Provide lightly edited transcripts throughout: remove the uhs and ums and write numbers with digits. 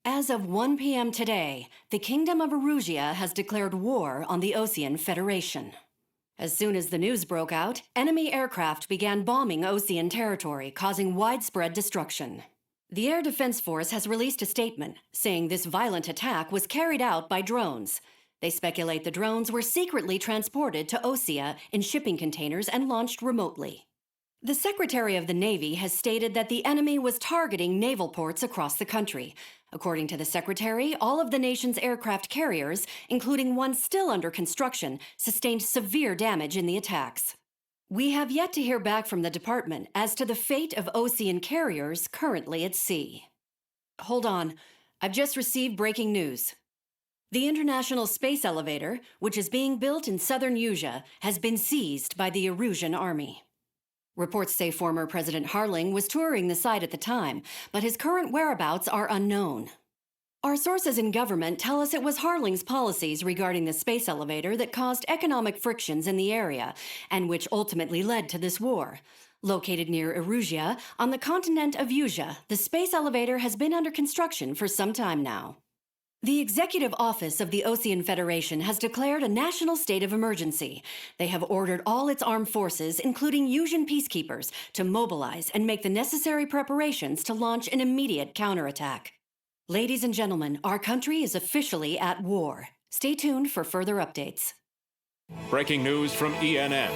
As of 1 p.m. today, the Kingdom of Erusia has declared war on the Osean Federation. As soon as the news broke out, enemy aircraft began bombing Osean territory, causing widespread destruction. The Air Defense Force has released a statement saying this violent attack was carried out by drones. They speculate the drones were secretly transported to Osea in shipping containers and launched remotely. The Secretary of the Navy has stated that the enemy was targeting naval ports across the country. According to the Secretary, all of the nation's aircraft carriers, including one still under construction, sustained severe damage in the attacks. We have yet to hear back from the department as to the fate of Osean carriers currently at sea. Hold on, I've just received breaking news. The International Space Elevator, which is being built in southern Erusia, has been seized by the Erusian army. Reports say former President Harling was touring the site at the time, but his current whereabouts are unknown. Our sources in government tell us it was Harling's policies regarding the space elevator that caused economic frictions in the area, and which ultimately led to this war. Located near Erusia, on the continent of Erusia, the space elevator has been under construction for some time now. The Executive Office of the Osean Federation has declared a national state of emergency. They have ordered all its armed forces, including Erusian peacekeepers, to mobilize and make the necessary preparations to launch an immediate counterattack. Ladies and gentlemen, our country is officially at war. Stay tuned for further updates. Breaking news from ENN.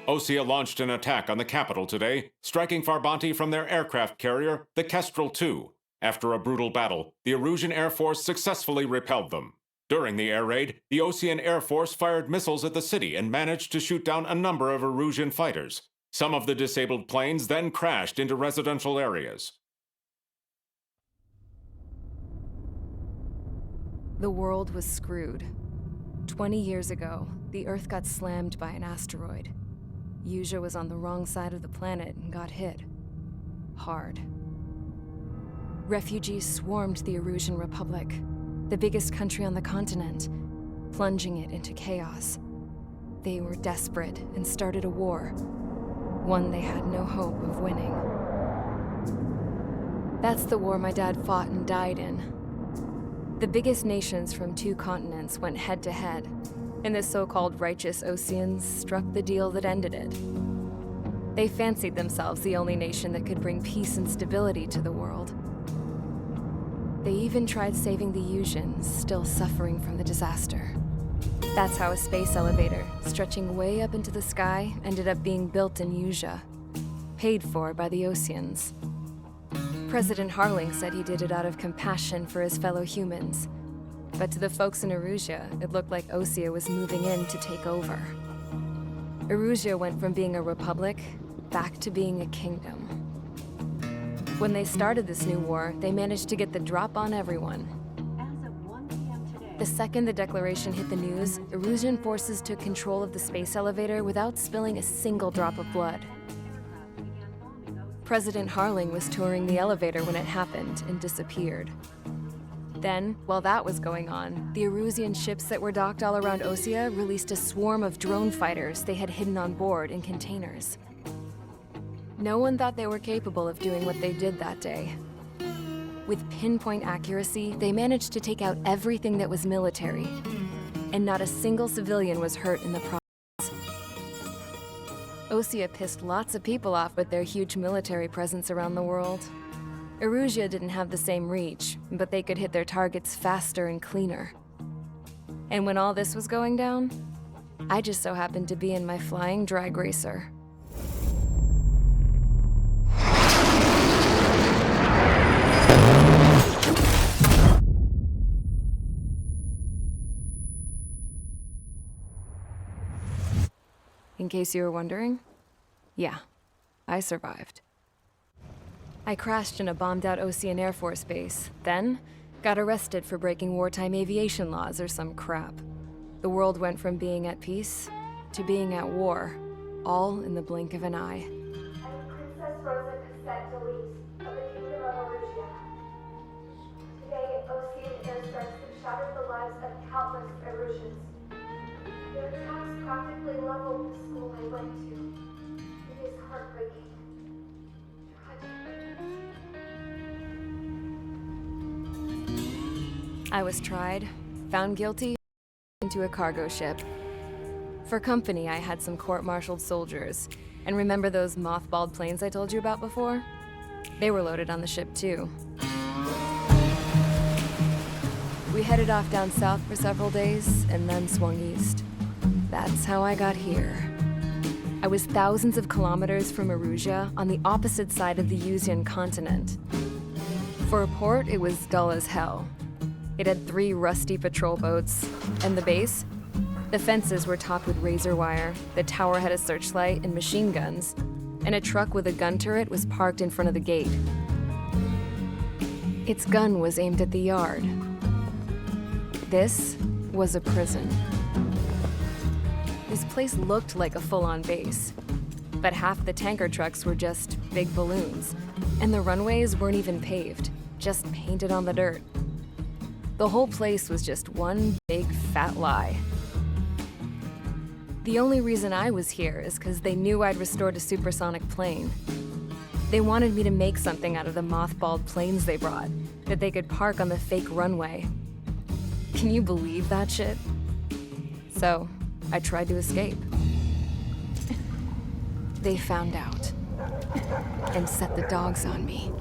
Osea launched an attack on the capital today, striking Farbanti from their aircraft carrier, the Kestrel II. After a brutal battle, the Erusian Air Force successfully repelled them. During the air raid, the Osean Air Force fired missiles at the city and managed to shoot down a number of Erusian fighters. Some of the disabled planes then crashed into residential areas. The world was screwed. 20 years ago, the Earth got slammed by an asteroid. Erusia was on the wrong side of the planet and got hit. Hard. Refugees swarmed the Erusian Republic, the biggest country on the continent, plunging it into chaos. They were desperate and started a war, one they had no hope of winning. That's the war my dad fought and died in. The biggest nations from 2 continents went head-to-head, and the so-called righteous Oseans struck the deal that ended it. They fancied themselves the only nation that could bring peace and stability to the world. They even tried saving the Erusians, still suffering from the disaster. That's how a space elevator, stretching way up into the sky, ended up being built in Erusia, paid for by the Oseans. President Harling said he did it out of compassion for his fellow humans. But to the folks in Erusia, it looked like Osea was moving in to take over. Erusia went from being a republic back to being a kingdom. When they started this new war, they managed to get the drop on everyone. As of 1 p.m. today, The second the declaration hit the news, Erusian forces took control of the space elevator without spilling a single drop of blood. President Harling was touring the elevator when it happened and disappeared. Then, while that was going on, the Erusian ships that were docked all around Osea released a swarm of drone fighters they had hidden on board in containers. No one thought they were capable of doing what they did that day. With pinpoint accuracy, they managed to take out everything that was military, and not a single civilian was hurt in the process. Osea pissed lots of people off with their huge military presence around the world. Erusia didn't have the same reach, but they could hit their targets faster and cleaner. And when all this was going down, I just so happened to be in my flying drag racer. In case you were wondering, yeah, I survived. I crashed in a bombed-out Osean Air Force base, then got arrested for breaking wartime aviation laws or some crap. The world went from being at peace to being at war, all in the blink of an eye. I'm Princess Rosa Cassette Delise of the Kingdom of Erusia. Today, Osean airstrikes have shattered the lives of countless Erusians. Their attacks practically leveled the school I went to. It is heartbreaking. Tragic. I was tried, found guilty, into a cargo ship. For company, I had some court-martialed soldiers. And remember those mothballed planes I told you about before? They were loaded on the ship too. We headed off down south for several days, and then swung east. That's how I got here. I was thousands of kilometers from Erusia, on the opposite side of the Misión continent. For a port, it was dull as hell. It had 3 rusty patrol boats, and the base? The fences were topped with razor wire, the tower had a searchlight and machine guns, and a truck with a gun turret was parked in front of the gate. Its gun was aimed at the yard. This was a prison. This place looked like a full-on base, but half the tanker trucks were just big balloons, and the runways weren't even paved, just painted on the dirt. The whole place was just one big fat lie. The only reason I was here is because they knew I'd restored a supersonic plane. They wanted me to make something out of the mothballed planes they brought, that they could park on the fake runway. Can you believe that shit? So, I tried to escape. They found out, and set the dogs on me.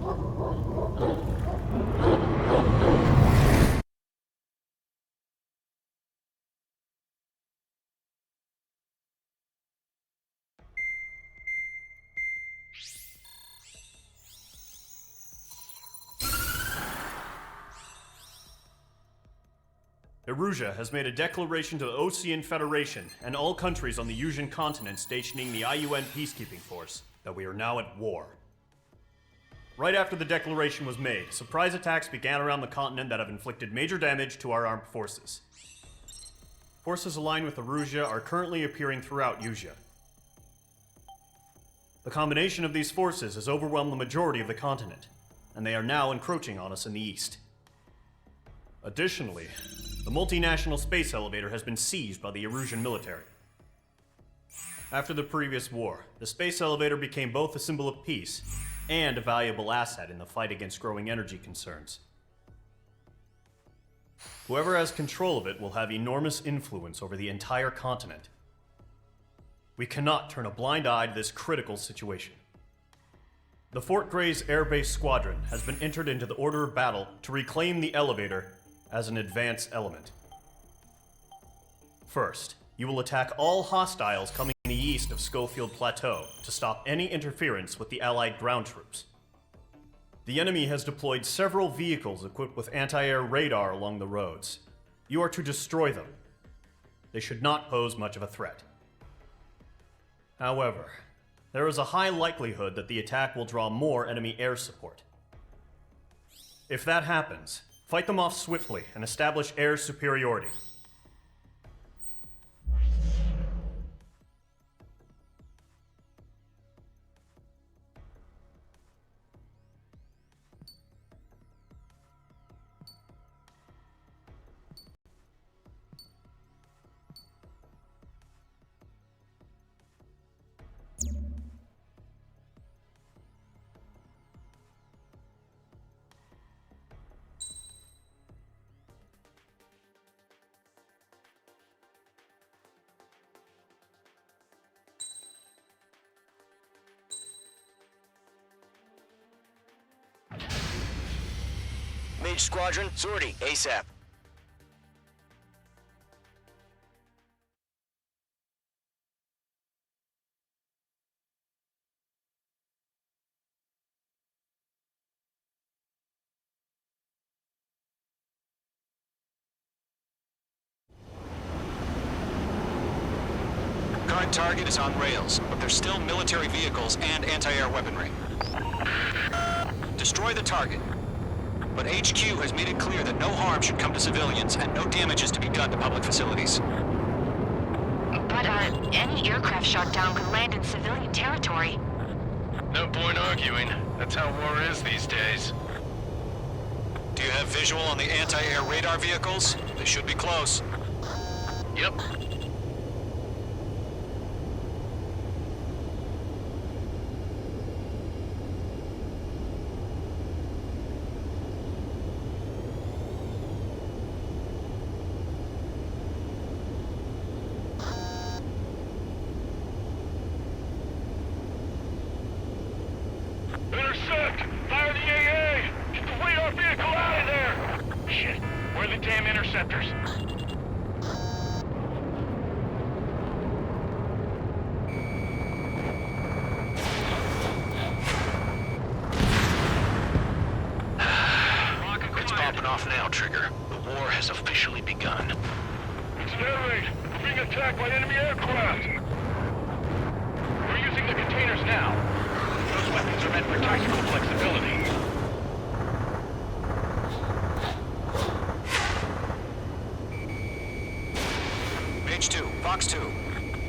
Erusia has made a declaration to the Ocean Federation and all countries on the Misión continent stationing the IUN peacekeeping force that we are now at war. Right after the declaration was made, surprise attacks began around the continent that have inflicted major damage to our armed forces. Forces aligned with Erusia are currently appearing throughout Erusia. The combination of these forces has overwhelmed the majority of the continent, and they are now encroaching on us in the east. Additionally, the multinational space elevator has been seized by the Erusian military. After the previous war, the space elevator became both a symbol of peace and a valuable asset in the fight against growing energy concerns. Whoever has control of it will have enormous influence over the entire continent. We cannot turn a blind eye to this critical situation. The Fort Gray's Air Base Squadron has been entered into the order of battle to reclaim the elevator as an advance element. First, you will attack all hostiles coming in the east of Schofield Plateau to stop any interference with the Allied ground troops. The enemy has deployed several vehicles equipped with anti-air radar along the roads. You are to destroy them. They should not pose much of a threat. However, there is a high likelihood that the attack will draw more enemy air support. If that happens, fight them off swiftly and establish air superiority. Mage Squadron, sortie, ASAP. Current target is on rails, but there's still military vehicles and anti-air weaponry. Destroy the target. But HQ has made it clear that no harm should come to civilians and no damage is to be done to public facilities. But, any aircraft shot down could land in civilian territory. No point arguing. That's how war is these days. Do you have visual on the anti-air radar vehicles? They should be close. Yep. the damn interceptors. It's popping off now, Trigger. The war has officially begun. It's an air raid. We're being attacked by enemy aircraft. We're using the containers now. Those weapons are meant for tactical flexibility. Page 2, Fox 2.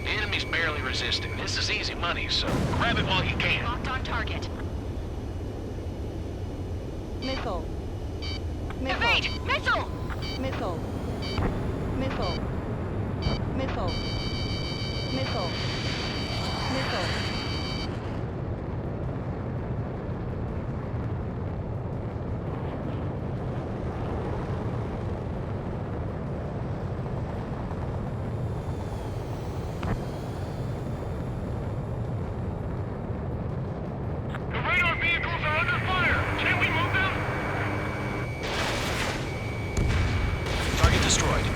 The enemy's barely resisting. This is easy money, so grab it while you can. Locked on target. Missile. Evade! Missile! Missile. Missile. Missile. Missile. Missile. The radar vehicles are under fire. Can we move them? Target destroyed.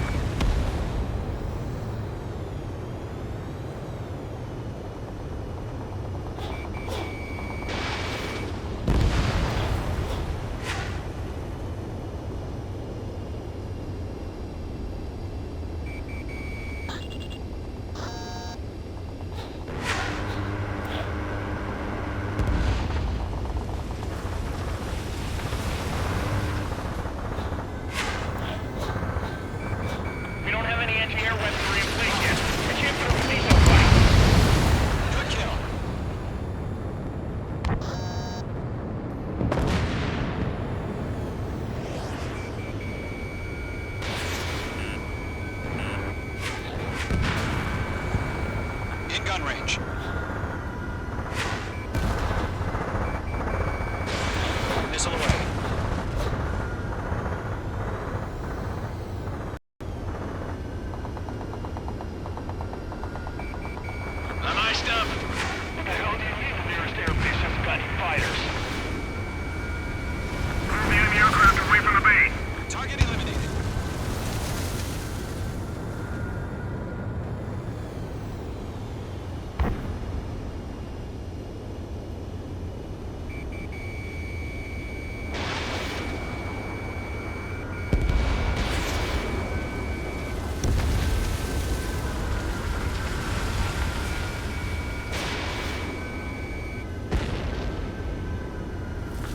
We don't have any anti-air weaponry in place yet. I can't put up with these up fight. Good kill. In gun range. Missile away. I'm iced up. What the hell do you mean the nearest airbase hasn't got any fighters? Move the enemy aircraft away from the base. Target eliminated.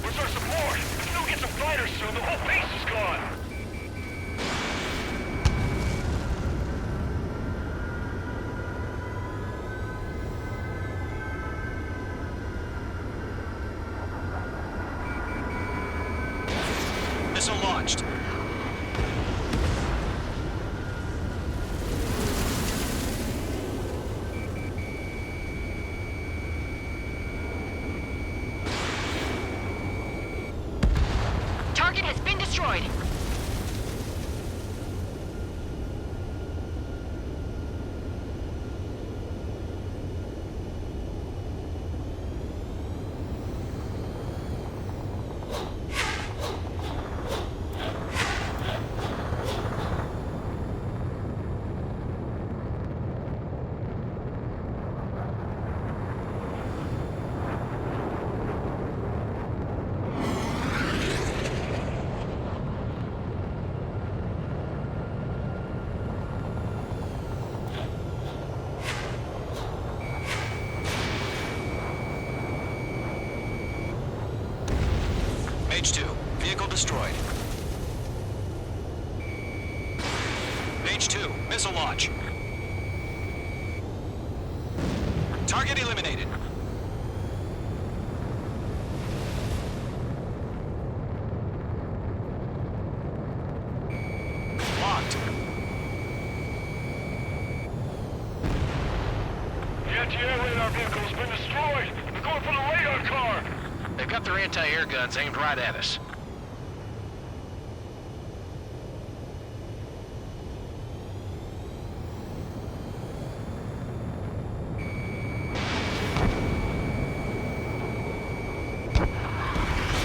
Where's our support? If we don't get some fighters soon, the whole base is gone. Missile launched. Target has been destroyed. Page 2. Vehicle destroyed. Page 2. Missile launch. Target eliminated. Locked. The anti-air radar vehicle has been destroyed. They're going for the radar car. They've got their anti-air guns aimed right at us.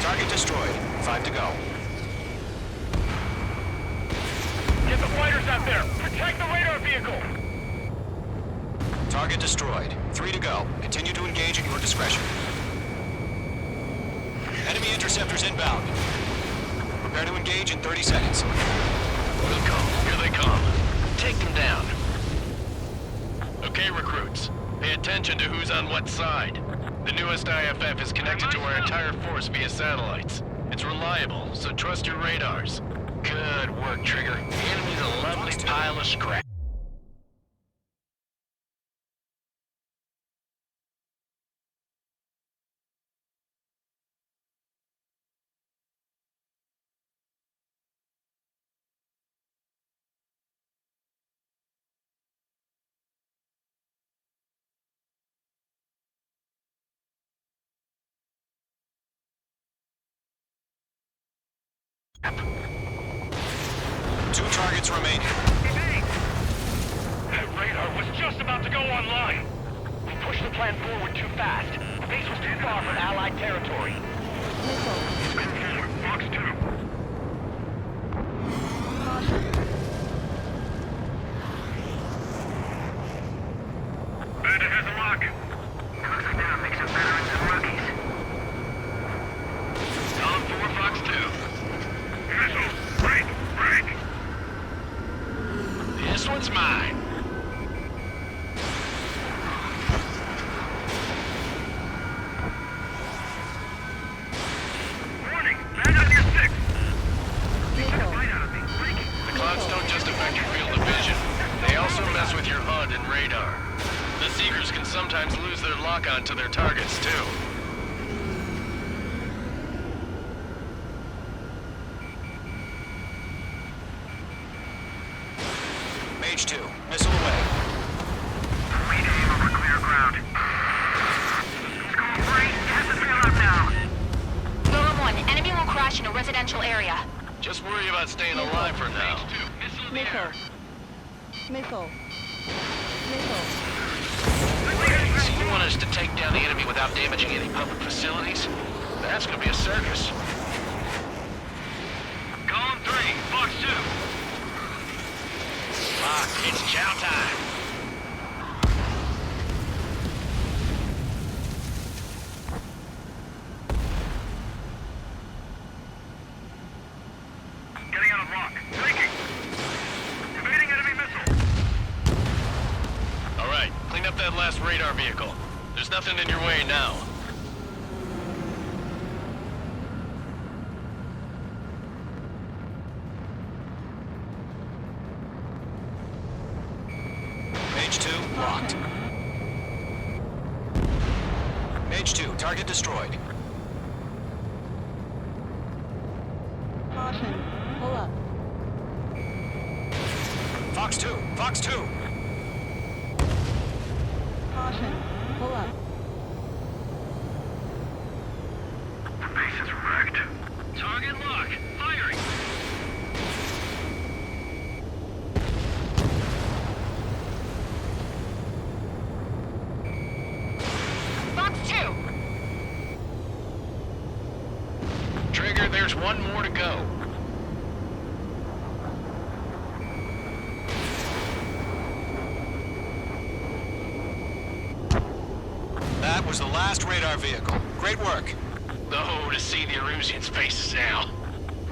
Target destroyed. 5 to go. there! Protect the radar vehicle! Target destroyed. 3 to go. Continue to engage at your discretion. Enemy interceptors inbound. Prepare to engage in 30 seconds. Wilco, here they come. Take them down. Okay, recruits. Pay attention to who's on what side. The newest IFF is connected to our entire force via satellites. It's reliable, so trust your radars. Good work, Trigger. The enemy's a lovely pile of scrap. Two targets remaining. That radar was just about to go online. We pushed the plan forward too fast. The base was too far from Allied territory. Missile. Fox 2. Caution. Bandit has a lock. Close it down, make some veterans and rookies. Column 4, Fox 2. Missile, break, break. This one's mine. Warning, bandit on your 6. Missile. Right out of me, breaking. The clouds don't just affect your field of vision. They also mess with your HUD and radar. The Seekers can sometimes lose their lock-on to their targets, too. Mage 2, missile away. We aim over clear ground. School 3, has to bail out now. Golem 1, enemy will crash in a residential area. Just worry about staying alive for now. Missile. Missile. Missile. So you want us to take down the enemy without damaging any public facilities? That's gonna be a circus. Column 3, Fox 2. Lock, it's chow time. Getting out of lock. Breaking. Evading enemy missile. All right, clean up that last radar vehicle. There's nothing in your way now. Mage 2, locked. Mage 2, target destroyed. Caution. Pull up. Fox 2, Fox 2. Caution. Pull up. The base is wrecked. Target lock. Firing. Fox 2! Trigger, there's one more to go. That was the last radar vehicle. Great work. Oh, to see the Erusians' faces now.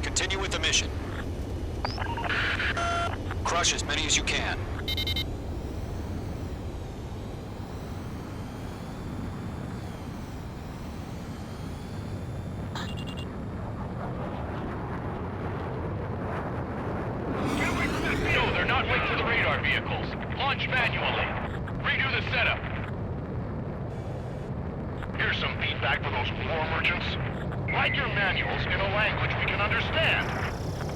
Continue with the mission. Crush as many as you can. No, they're not linked to the radar vehicles. Launch manually. Redo the setup. Here's some feedback for those war merchants. Write your manuals in a language we can understand.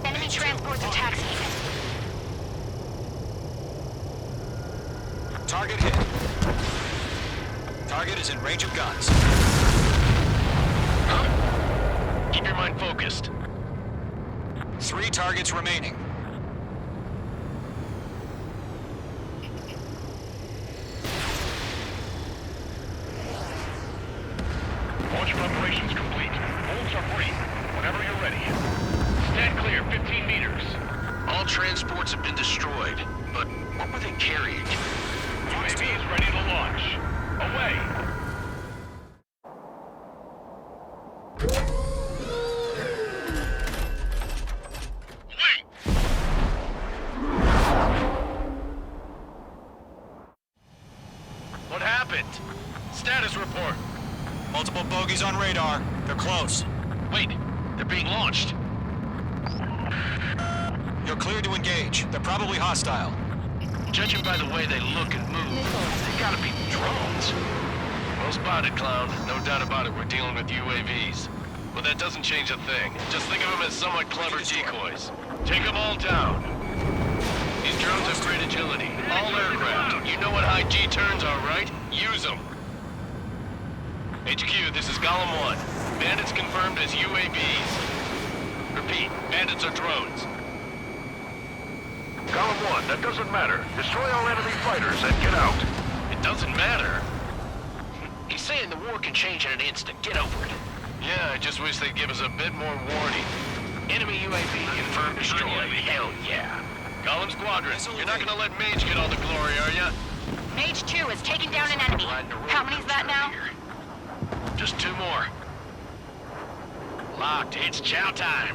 Enemy transports are taxiing. Target hit. Target is in range of guns. Keep your mind focused. 3 targets remaining. Launch preparations complete. Bolts are free. Whenever you're ready. Stand clear, 15 meters. All transports have been destroyed. destroyed. But what were they carrying? UAVs ready to launch. Away! Wait! What happened? Status report. Multiple bogies on radar. They're close. Wait, they're being launched. You're cleared to engage. They're probably hostile. Judging by the way they look and move, they gotta be drones. Well spotted, clown. No doubt about it, we're dealing with UAVs. But that doesn't change a thing. Just think of them as somewhat clever decoys. Take them all down. These drones have great agility. All aircraft. You know what high G turns are, right? Use them. HQ, this is Golem 1. Bandits confirmed as UAVs. Repeat, bandits are drones. Column 1, that doesn't matter. Destroy all enemy fighters and get out. It doesn't matter. He's saying the war can change in an instant. Get over it. Yeah, I just wish they'd give us a bit more warning. Enemy UAV confirmed destroyed. Hell yeah. Golem Squadron, you're not gonna let Mage get all the glory, are ya? Mage 2 is taking down an enemy. How many's that now? Just 2 more. Locked, it's chow time.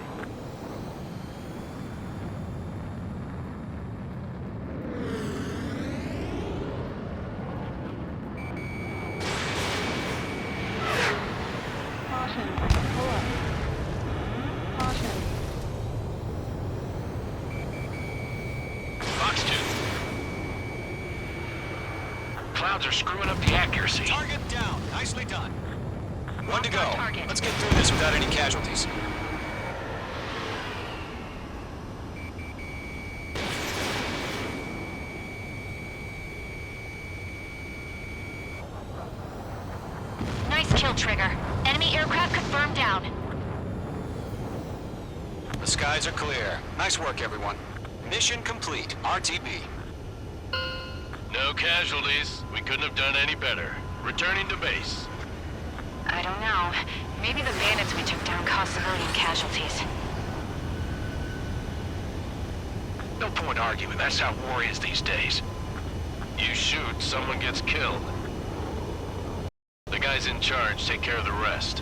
Caution. Pull up. Caution. Fox 2. Clouds are screwing up the accuracy. Target down. Nicely done. One to go. Target. Let's get through this without any casualties. Nice kill, Trigger. Enemy aircraft confirmed down. The skies are clear. Nice work, everyone. Mission complete. RTB. No casualties. We couldn't have done any better. Returning to base. I don't know. Maybe the bandits we took down caused civilian casualties. No point arguing. That's how war is these days. You shoot, someone gets killed. The guys in charge take care of the rest.